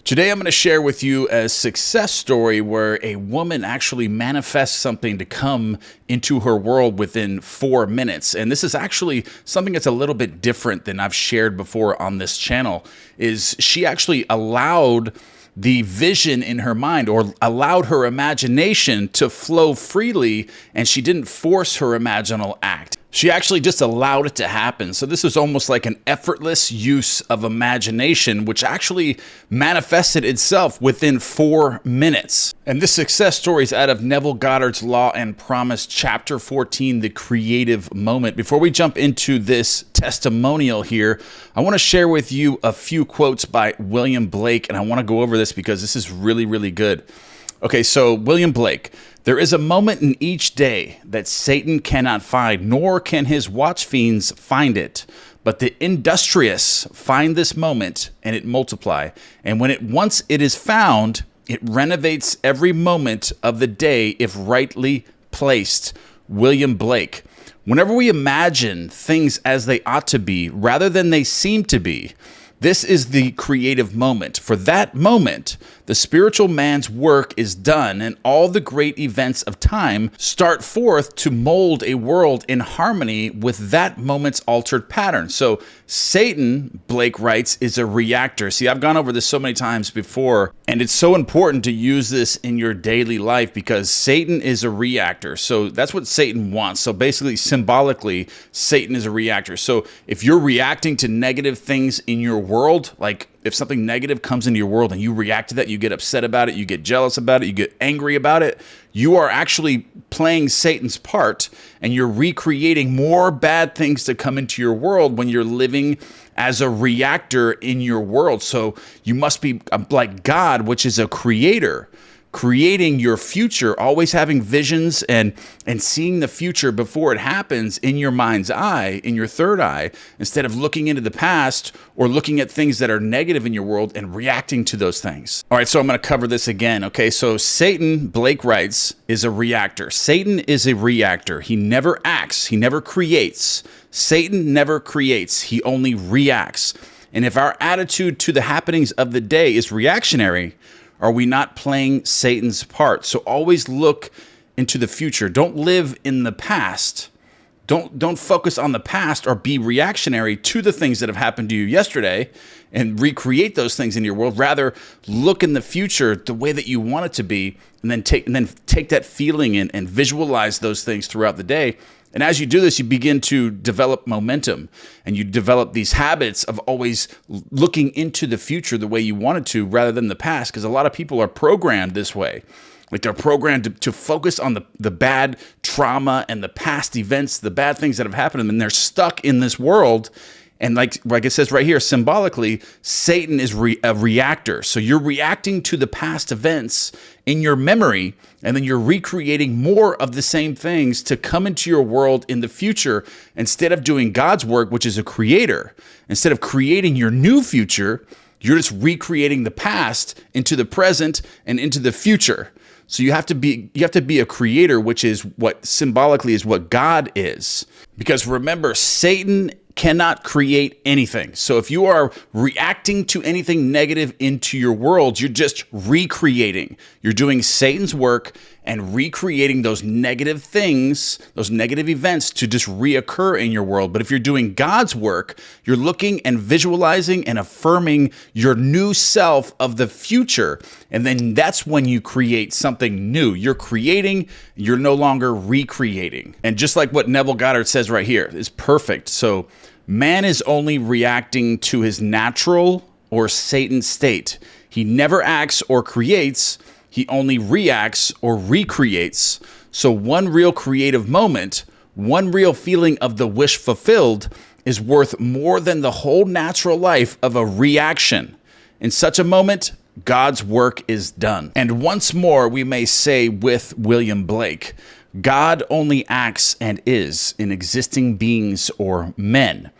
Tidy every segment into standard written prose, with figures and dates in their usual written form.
Today, I'm going to share with you a success story where a woman actually manifests something to come into her world within 4 minutes. And this is actually something that's a little bit different than I've shared before on this channel, is she actually allowed the vision in her mind, or allowed her imagination to flow freely, and she didn't force her imaginal act. She actually just allowed it to happen. So this is almost like an effortless use of imagination, which actually manifested itself within 4 minutes. And this success story is out of Neville Goddard's Law and Promise, chapter 14, the creative moment. Before we jump into this testimonial here, I want to share with you a few quotes by William Blake, and I want to go over this because this is really, really good. Okay, so William Blake: there is a moment in each day that Satan cannot find, nor can his watch fiends find it. But the industrious find this moment, and it multiply. And when once it is found, it renovates every moment of the day if rightly placed. William Blake. Whenever we imagine things as they ought to be, rather than they seem to be, this is the creative moment. For that moment, the spiritual man's work is done, and all the great events of time start forth to mold a world in harmony with that moment's altered pattern. So Satan, Blake writes, is a reactor. See, I've gone over this so many times before, and it's so important to use this in your daily life because Satan is a reactor. So that's what Satan wants. So basically, symbolically, Satan is a reactor. So if you're reacting to negative things in your world, like if something negative comes into your world and you react to that, you get upset about it, you get jealous about it, you get angry about it, you are actually playing Satan's part, and you're recreating more bad things to come into your world when you're living as a reactor in your world. So you must be like God, which is a creator, creating your future, always having visions and seeing the future before it happens in your mind's eye, in your third eye, instead of looking into the past or looking at things that are negative in your world and reacting to those things. All right, so I'm going to cover this again. Okay, so Satan, Blake writes, is a reactor. Satan is a reactor. He never acts. He never creates. Satan never creates. He only reacts. And if our attitude to the happenings of the day is reactionary, are we not playing Satan's part? So always look into the future. Don't live in the past. Don't focus on the past or be reactionary to the things that have happened to you yesterday and recreate those things in your world. Rather, look in the future the way that you want it to be, and then take that feeling and visualize those things throughout the day. And as you do this, you begin to develop momentum, and you develop these habits of always looking into the future the way you want it to rather than the past, because a lot of people are programmed this way. Like they're programmed to focus on the bad trauma and the past events, the bad things that have happened to them, and they're stuck in this world. And like it says right here, symbolically, Satan is a reactor. So you're reacting to the past events in your memory, and then you're recreating more of the same things to come into your world in the future instead of doing God's work, which is a creator. Instead of creating your new future, you're just recreating the past into the present and into the future. So you have to be a creator, which is what symbolically is what God is. Because remember, Satan cannot create anything. So if you are reacting to anything negative into your world, you're just recreating. You're doing Satan's work and recreating those negative things, those negative events to just reoccur in your world. But if you're doing God's work, you're looking and visualizing and affirming your new self of the future. And then that's when you create something new. You're creating, you're no longer recreating. And just like what Neville Goddard says right here is perfect. So man is only reacting to his natural or Satan state. He never acts or creates. He only reacts or recreates. So one real creative moment, one real feeling of the wish fulfilled is worth more than the whole natural life of a reaction. In such a moment, God's work is done. And once more, we may say with William Blake, God only acts and is in existing beings or men.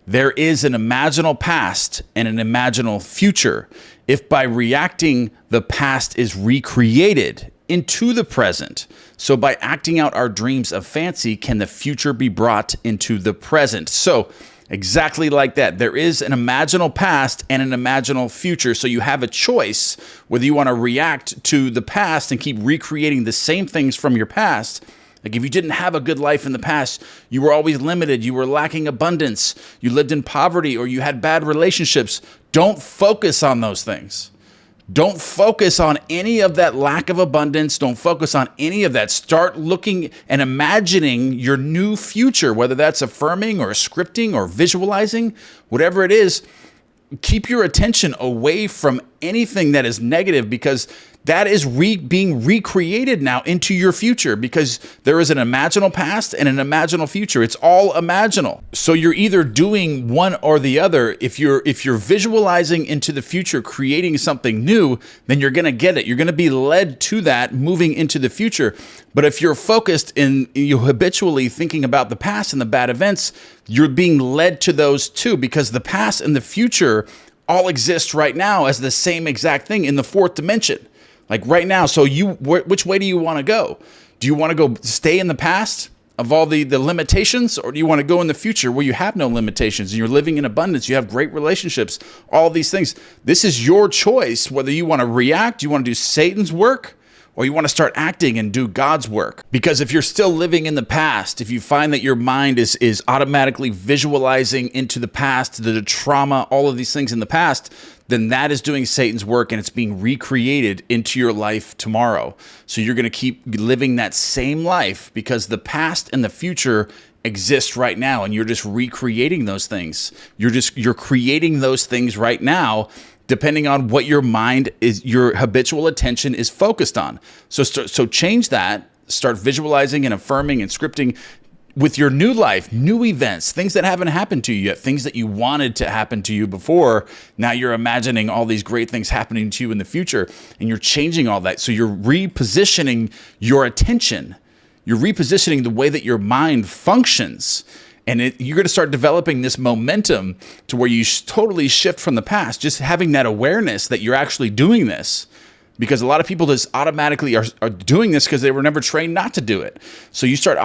There is an imaginal past and an imaginal future. If by reacting, the past is recreated into the present. So by acting out our dreams of fancy, can the future be brought into the present? So Exactly like that. There is an imaginal past and an imaginal future. So you have a choice whether you want to react to the past and keep recreating the same things from your past. Like if you didn't have a good life in the past, you were always limited, you were lacking abundance, you lived in poverty, or you had bad relationships. Don't focus on those things. Don't focus on any of that lack of abundance. Don't focus on any of that. Start looking and imagining your new future, whether that's affirming or scripting or visualizing, whatever it is. Keep your attention away from anything that is negative, because that is being recreated now into your future, because there is an imaginal past and an imaginal future. It's all imaginal. So you're either doing one or the other. If you're visualizing into the future, creating something new, then you're going to get it. You're going to be led to that moving into the future. But if you're focused in you habitually thinking about the past and the bad events, you're being led to those too, because the past and the future all exist right now as the same exact thing in the fourth dimension. Like right now. So which way do you want to go? Do you want to go stay in the past of all the limitations, or do you want to go in the future where you have no limitations and you're living in abundance, you have great relationships, all these things? This is your choice, whether you want to react, you want to do Satan's work, or you want to start acting and do God's work. Because if you're still living in the past, if you find that your mind is automatically visualizing into the past, the trauma, all of these things in the past, then that is doing Satan's work, and it's being recreated into your life tomorrow. So you're going to keep living that same life because the past and the future exist right now, and you're just recreating those things. You're creating those things right now, depending on what your mind is, your habitual attention is focused on. So change that, start visualizing and affirming and scripting with your new life, new events, things that haven't happened to you yet, things that you wanted to happen to you before. Now you're imagining all these great things happening to you in the future, and you're changing all that. So you're repositioning your attention. You're repositioning the way that your mind functions. And you're going to start developing this momentum to where you totally shift from the past, just having that awareness that you're actually doing this. Because a lot of people just automatically are doing this because they were never trained not to do it. So you start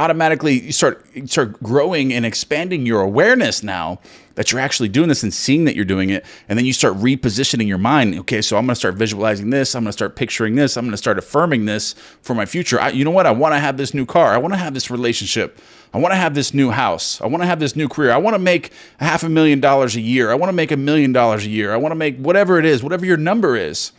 growing and expanding your awareness now that you're actually doing this and seeing that you're doing it. And then you start repositioning your mind. Okay, so I'm going to start visualizing this. I'm going to start picturing this. I'm going to start affirming this for my future. You know what? I want to have this new car. I want to have this relationship. I want to have this new house. I want to have this new career. I want to make $500,000 a year. I want to make $1 million a year. I want to make whatever it is, whatever your number is.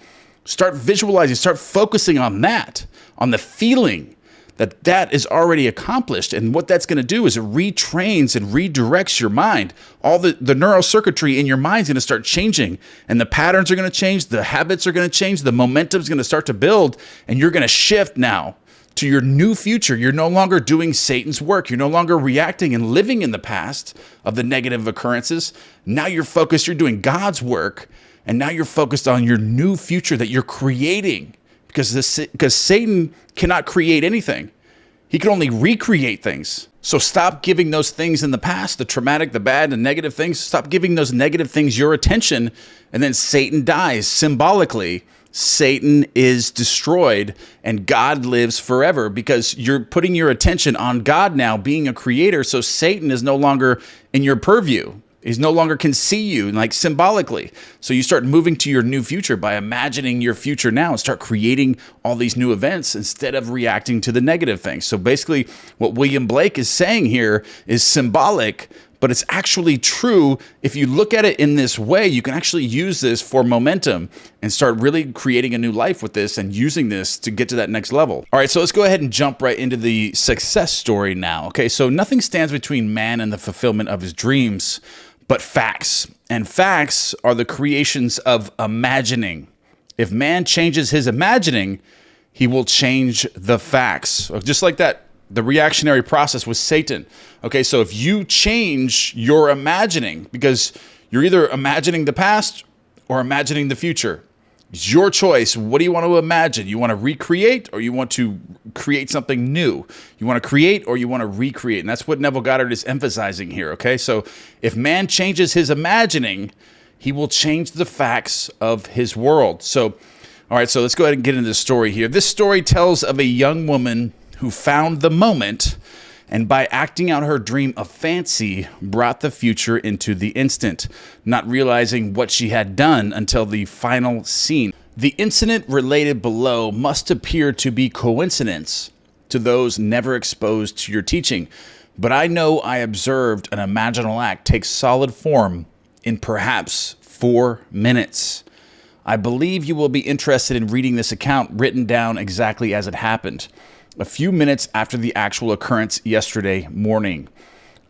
Start visualizing, start focusing on that, on the feeling that is already accomplished. And what that's going to do is it retrains and redirects your mind. All the neurocircuitry in your mind is going to start changing, and the patterns are going to change, the habits are going to change, the momentum is going to start to build, and you're going to shift now to your new future. You're no longer doing Satan's work. You're no longer reacting and living in the past of the negative occurrences. Now you're focused, you're doing God's work. And now you're focused on your new future that you're creating, because Satan cannot create anything. He can only recreate things. So stop giving those things in the past, the traumatic, the bad, the negative things. Stop giving those negative things your attention, and then Satan dies. Symbolically, Satan is destroyed and God lives forever, because you're putting your attention on God now, being a creator. So Satan is no longer in your purview. He no longer can see you, like symbolically. So you start moving to your new future by imagining your future now and start creating all these new events instead of reacting to the negative things. So basically what William Blake is saying here is symbolic, but it's actually true. If you look at it in this way, you can actually use this for momentum and start really creating a new life with this and using this to get to that next level. All right, so let's go ahead and jump right into the success story now. Okay, so nothing stands between man and the fulfillment of his dreams but facts. And facts are the creations of imagining. If man changes his imagining, he will change the facts. Just like that, the reactionary process with Satan. Okay, so if you change your imagining, because you're either imagining the past or imagining the future. It's your choice. What do you want to imagine? You want to recreate, or you want to create something new? You want to create, or you want to recreate? And that's what Neville Goddard is emphasizing here, okay? So if man changes his imagining, he will change the facts of his world. So, all right, so let's go ahead and get into this story here. This story tells of a young woman who found the moment and by acting out her dream of fancy, brought the future into the instant, not realizing what she had done until the final scene. The incident related below must appear to be coincidence to those never exposed to your teaching, but I know I observed an imaginal act take solid form in perhaps 4 minutes. I believe you will be interested in reading this account written down exactly as it happened, a few minutes after the actual occurrence yesterday morning.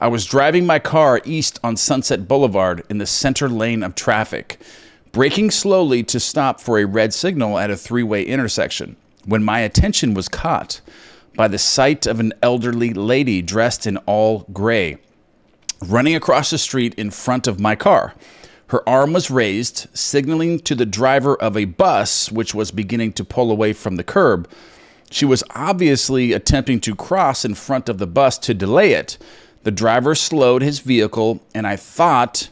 I was driving my car east on Sunset Boulevard in the center lane of traffic, braking slowly to stop for a red signal at a three-way intersection, when my attention was caught by the sight of an elderly lady dressed in all gray, running across the street in front of my car. Her arm was raised, signaling to the driver of a bus which was beginning to pull away from the curb. She was obviously attempting to cross in front of the bus to delay it. The driver slowed his vehicle and I thought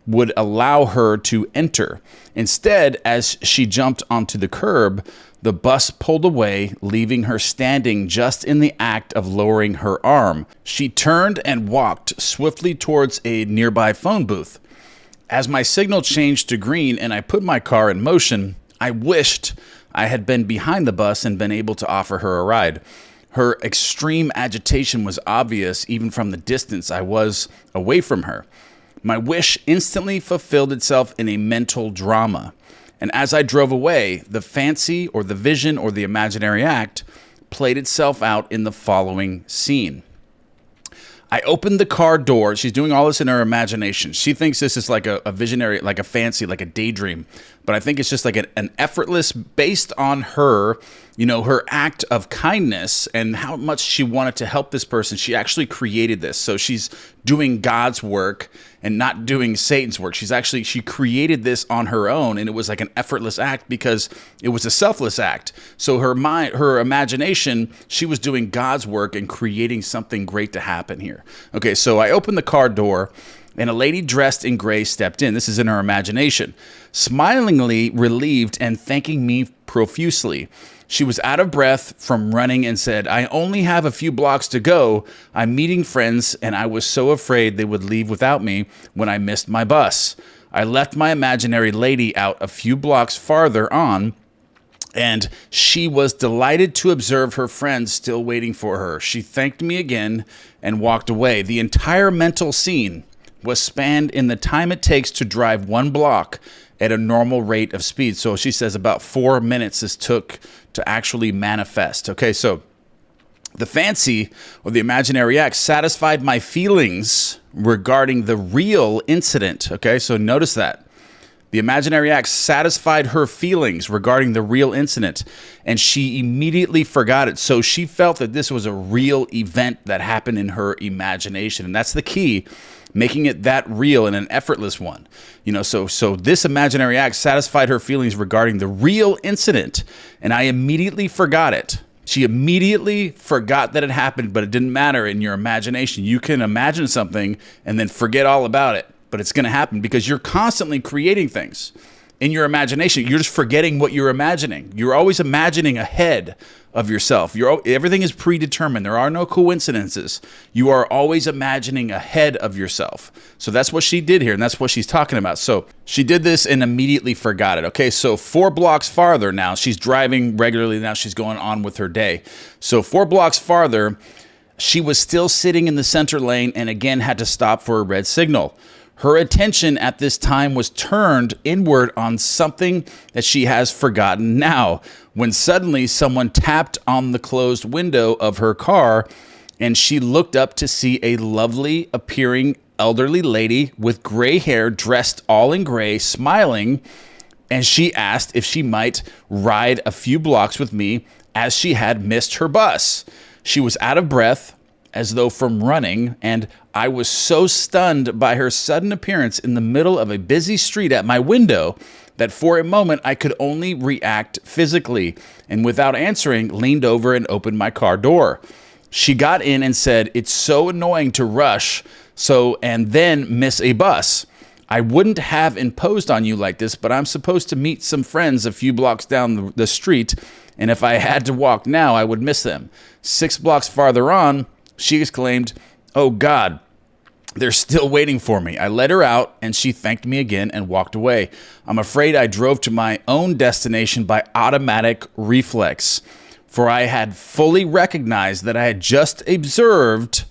would allow her to enter. Instead, as she jumped onto the curb, the bus pulled away, leaving her standing just in the act of lowering her arm. She turned and walked swiftly towards a nearby phone booth. As my signal changed to green and I put my car in motion, I wished I had been behind the bus and been able to offer her a ride. Her extreme agitation was obvious even from the distance I was away from her. My wish instantly fulfilled itself in a mental drama. And as I drove away, the fancy or the vision or the imaginary act played itself out in the following scene. I opened the car door. She's doing all this in her imagination. She thinks this is like a visionary, like a fancy, like a daydream. But I think it's just like an effortless, based on her, her act of kindness and how much she wanted to help this person. She actually created this. So she's doing God's work and not doing Satan's work. She created this on her own, and it was like an effortless act because it was a selfless act. So her mind, her imagination, she was doing God's work and creating something great to happen here. Okay, so I opened the car door and a lady dressed in gray stepped in. This is in her imagination, smilingly relieved and thanking me profusely. She was out of breath from running and said, "I only have a few blocks to go. I'm meeting friends, and I was so afraid they would leave without me when I missed my bus." I left my imaginary lady out a few blocks farther on, and she was delighted to observe her friends still waiting for her. She thanked me again and walked away. The entire mental scene was spanned in the time it takes to drive 1 block at a normal rate of speed. So she says about 4 minutes this took to actually manifest. Okay, so the fancy or the imaginary act satisfied my feelings regarding the real incident. Okay, so notice that. The imaginary act satisfied her feelings regarding the real incident, and she immediately forgot it. So she felt that this was a real event that happened in her imagination, and that's the key, making it that real and an effortless one. So this imaginary act satisfied her feelings regarding the real incident, and I immediately forgot it. She immediately forgot that it happened, but it didn't matter in your imagination. You can imagine something and then forget all about it. But it's going to happen because you're constantly creating things in your imagination. You're just forgetting what you're imagining. You're always imagining ahead of yourself. Everything is predetermined. There are no coincidences. You are always imagining ahead of yourself. So that's what she did here, and that's what she's talking about. So she did this and immediately forgot it. Okay, so 4 blocks farther now. She's driving regularly now. She's going on with her day. So 4 blocks farther, she was still sitting in the center lane and again had to stop for a red signal. Her attention at this time was turned inward on something that she has forgotten now, when suddenly someone tapped on the closed window of her car, and she looked up to see a lovely appearing elderly lady with gray hair, dressed all in gray, smiling, and she asked if she might ride a few blocks with me as she had missed her bus. She was out of breath, as though from running, and I was so stunned by her sudden appearance in the middle of a busy street at my window that for a moment I could only react physically, and without answering, leaned over and opened my car door. She got in and said, "It's so annoying to rush and then miss a bus. I wouldn't have imposed on you like this, but I'm supposed to meet some friends a few blocks down the street, and if I had to walk now, I would miss them." 6 blocks farther on, She exclaimed, "Oh God, they're still waiting for me." I let her out, and she thanked me again and walked away. I'm afraid I drove to my own destination by automatic reflex, for I had fully recognized that I had just observed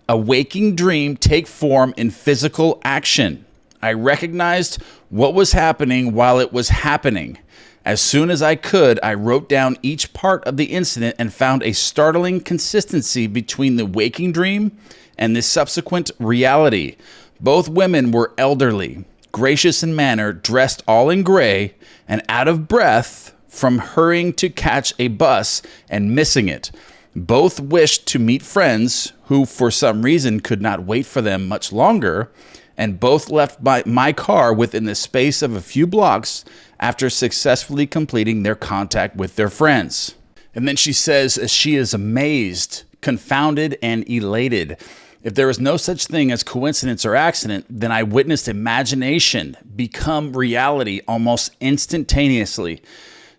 a waking dream take form in physical action. I recognized what was happening while it was happening. As soon as I could, I wrote down each part of the incident and found a startling consistency between the waking dream and the subsequent reality. Both women were elderly, gracious in manner, dressed all in gray, and out of breath from hurrying to catch a bus and missing it. Both wished to meet friends who, for some reason, could not wait for them much longer, and both left my car within the space of a few blocks after successfully completing their contact with their friends. And then she says she is amazed, confounded, and elated. If there is no such thing as coincidence or accident, then I witnessed imagination become reality almost instantaneously.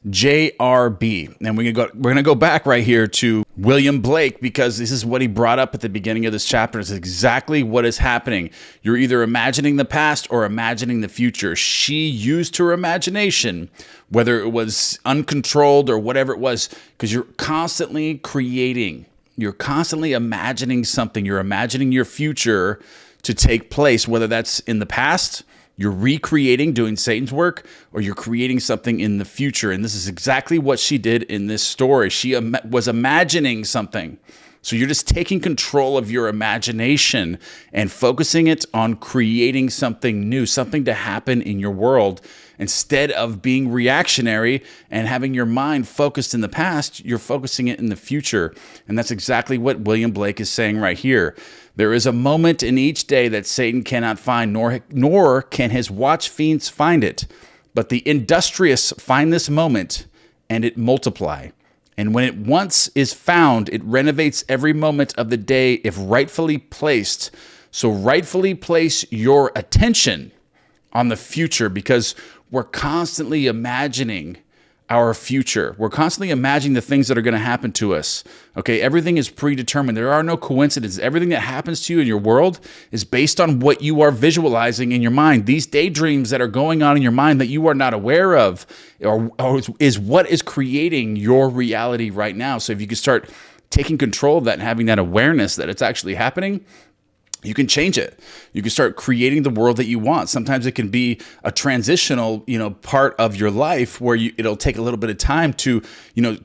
JRB. And we're gonna go back right here to William Blake, because this is what he brought up at the beginning of this chapter. It's exactly what is happening. You're either imagining the past or imagining the future. She used her imagination, whether it was uncontrolled or whatever it was, because you're constantly creating. You're constantly imagining something. You're imagining your future to take place, whether that's in the past, you're recreating, doing Satan's work, or you're creating something in the future. And this is exactly what she did in this story. She was imagining something. So you're just taking control of your imagination and focusing it on creating something new, something to happen in your world. Instead of being reactionary and having your mind focused in the past, you're focusing it in the future. And that's exactly what William Blake is saying right here. There is a moment in each day that Satan cannot find, nor can his watch fiends find it. But the industrious find this moment, and it multiply. And when it once is found, it renovates every moment of the day if rightfully placed. So rightfully place your attention on the future, because we're constantly imagining our future. We're constantly imagining the things that are going to happen to us. Okay, everything is predetermined. There are no coincidences. Everything that happens to you in your world is based on what you are visualizing in your mind. These daydreams that are going on in your mind that you are not aware of or is what is creating your reality right now. So if you can start taking control of that and having that awareness that it's actually happening, you can change it. You can start creating the world that you want. Sometimes it can be a transitional, part of your life where it'll take a little bit of time to,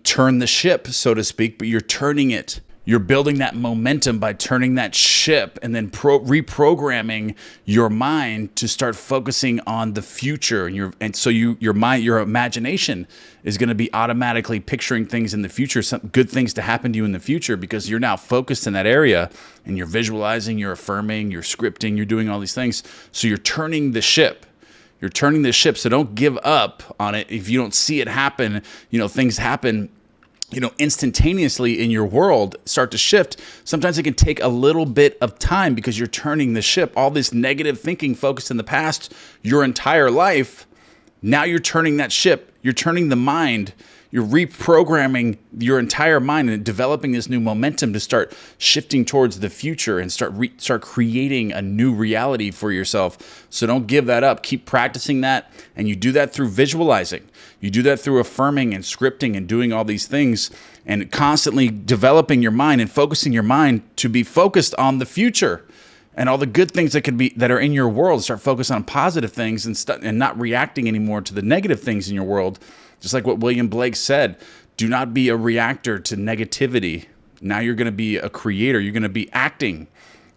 turn the ship, so to speak, but you're turning it. You're building that momentum by turning that ship and then reprogramming your mind to start focusing on the future. And so your imagination is going to be automatically picturing things in the future, some good things to happen to you in the future, because you're now focused in that area and you're visualizing, you're affirming, you're scripting, you're doing all these things. So you're turning the ship. You're turning the ship. So don't give up on it. If you don't see it happen, things happen instantaneously in your world, start to shift. Sometimes it can take a little bit of time because you're turning the ship. All this negative thinking focused in the past your entire life, now you're turning that ship. You're turning the mind. You're reprogramming your entire mind and developing this new momentum to start shifting towards the future and start creating a new reality for yourself. So don't give that up. Keep practicing that, and you do that through visualizing. You do that through affirming and scripting and doing all these things and constantly developing your mind and focusing your mind to be focused on the future and all the good things that are in your world. Start focusing on positive things and not reacting anymore to the negative things in your world. Just like what William Blake said, do not be a reactor to negativity. Now you're going to be a creator. You're going to be acting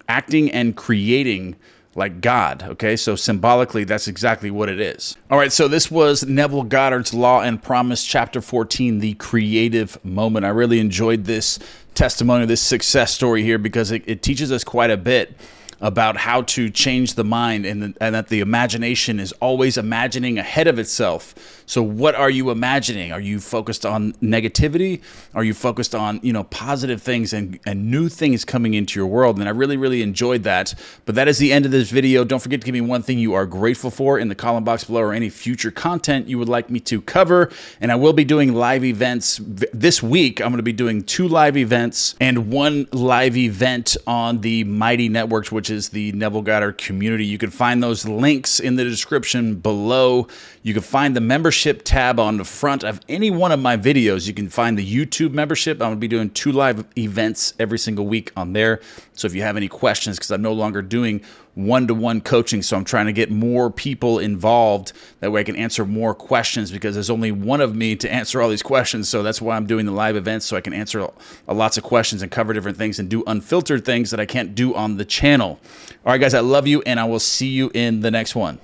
and creating like God. Okay, so symbolically, that's exactly what it is. All right, so this was Neville Goddard's Law and Promise, Chapter 14, The Creative Moment. I really enjoyed this testimony, this success story here, because it teaches us quite a bit about how to change the mind and that the imagination is always imagining ahead of itself. So what are you imagining? Are you focused on negativity? Are you focused on, positive things and new things coming into your world? And I really, really enjoyed that. But that is the end of this video. Don't forget to give me one thing you are grateful for in the comment box below, or any future content you would like me to cover. And I will be doing live events this week. I'm going to be doing 2 live events and 1 live event on the Mighty Networks, which is the Neville Goddard community. You can find those links in the description below. You can find the membership tab on the front of any one of my videos. You can find the YouTube membership. I'm going to be doing 2 live events every single week on there. So if you have any questions, because I'm no longer doing one-to-one coaching, so I'm trying to get more people involved. That way I can answer more questions, because there's only one of me to answer all these questions. So that's why I'm doing the live events, so I can answer lots of questions and cover different things and do unfiltered things that I can't do on the channel. All right, guys, I love you, and I will see you in the next one.